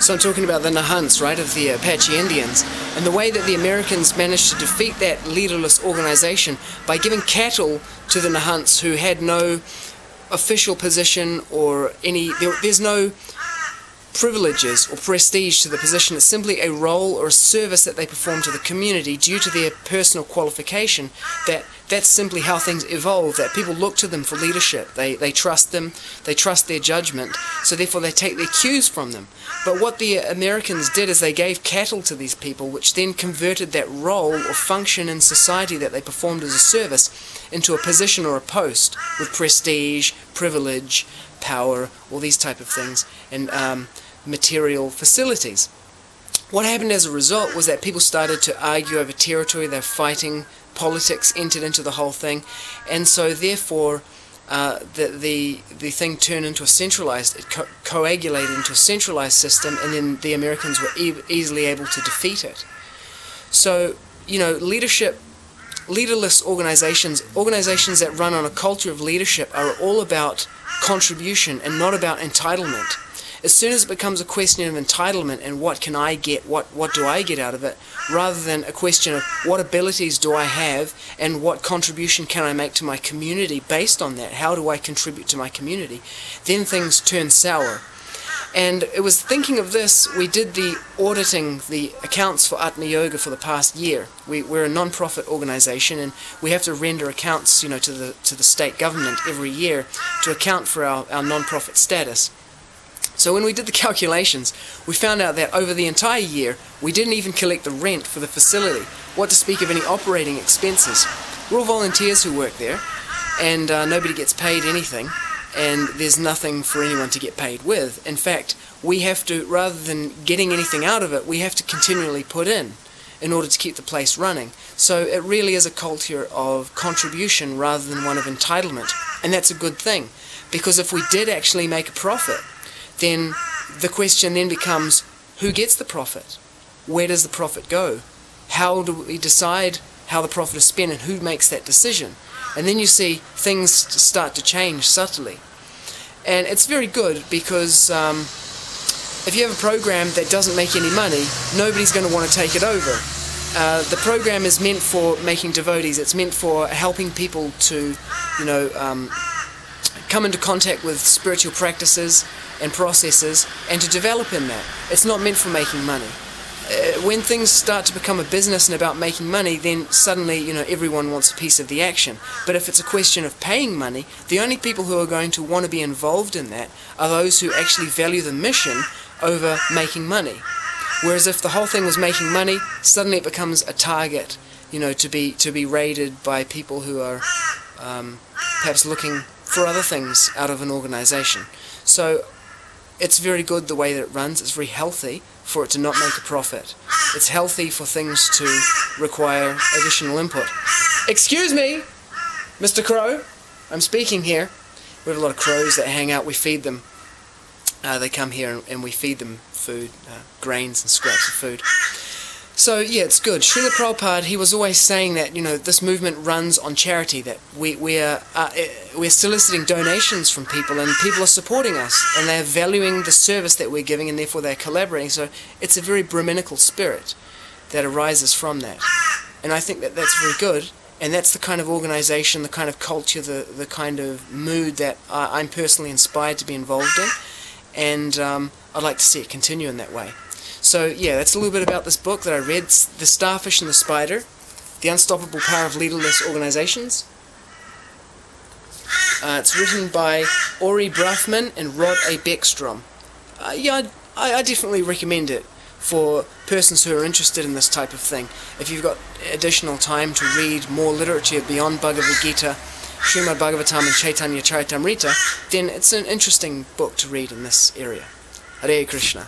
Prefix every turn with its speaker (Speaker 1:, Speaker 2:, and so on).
Speaker 1: So I'm talking about the Nahants, right, of the Apache Indians, and the way that the Americans managed to defeat that leaderless organization by giving cattle to the Nahants who had no official position or there's no privileges or prestige to the position. It's simply a role or a service that they perform to the community due to their personal qualification. That's simply how things evolve, that people look to them for leadership. They trust them, they trust their judgment, so therefore they take their cues from them. But what the Americans did is they gave cattle to these people, which then converted that role or function in society that they performed as a service into a position or a post with prestige, privilege, power, all these type of things, and material facilities. What happened as a result was that people started to argue over territory. They're fighting. Politics entered into the whole thing, and so therefore the thing turned into a centralized, it coagulated into a centralized system, and then the Americans were easily able to defeat it. So, you know, leaderless organizations that run on a culture of leadership are all about contribution and not about entitlement. As soon as it becomes a question of entitlement and what can I get, what do I get out of it, rather than a question of what abilities do I have and what contribution can I make to my community based on that, how do I contribute to my community, then things turn sour. And it was thinking of this, we did the auditing, the accounts for Atma Yoga for the past year. We're a non-profit organization, and we have to render accounts, you know, to the state government every year to account for our non-profit status. So when we did the calculations, we found out that over the entire year, we didn't even collect the rent for the facility, what to speak of any operating expenses. We're all volunteers who work there, and nobody gets paid anything, and there's nothing for anyone to get paid with. In fact, we have to, rather than getting anything out of it, we have to continually put in order to keep the place running. So it really is a culture of contribution rather than one of entitlement, and that's a good thing, because if we did actually make a profit, then the question then becomes, who gets the profit? Where does the profit go? How do we decide how the profit is spent, and who makes that decision? And then you see things start to change subtly. And it's very good because if you have a program that doesn't make any money, nobody's going to want to take it over. The program is meant for making devotees. It's meant for helping people to, you know, come into contact with spiritual practices and processes and to develop in that. It's not meant for making money. When things start to become a business and about making money, then suddenly, you know, everyone wants a piece of the action. But if it's a question of paying money, the only people who are going to want to be involved in that are those who actually value the mission over making money. Whereas if the whole thing was making money, suddenly it becomes a target, you know, to be raided by people who are perhaps looking for other things out of an organization. So it's very good the way that it runs. It's very healthy for it to not make a profit. It's healthy for things to require additional input. Excuse me, Mr. Crow, I'm speaking here. We have a lot of crows that hang out. We feed them. They come here and we feed them food, grains and scraps of food. So yeah, it's good. Srila Prabhupada, he was always saying that, you know, this movement runs on charity, that we're soliciting donations from people, and people are supporting us, and they're valuing the service that we're giving, and therefore they're collaborating. So it's a very Brahminical spirit that arises from that. And I think that that's very good, and that's the kind of organization, the kind of culture, the kind of mood that I'm personally inspired to be involved in, and I'd like to see it continue in that way. So yeah, that's a little bit about this book that I read, The Starfish and the Spider, The Unstoppable Power of Leaderless Organizations. It's written by Ori Brafman and Rod A. Beckstrom. Yeah, I definitely recommend it for persons who are interested in this type of thing. If you've got additional time to read more literature beyond Bhagavad Gita, Srimad Bhagavatam and Chaitanya Charitamrita, then it's an interesting book to read in this area. Hare Krishna.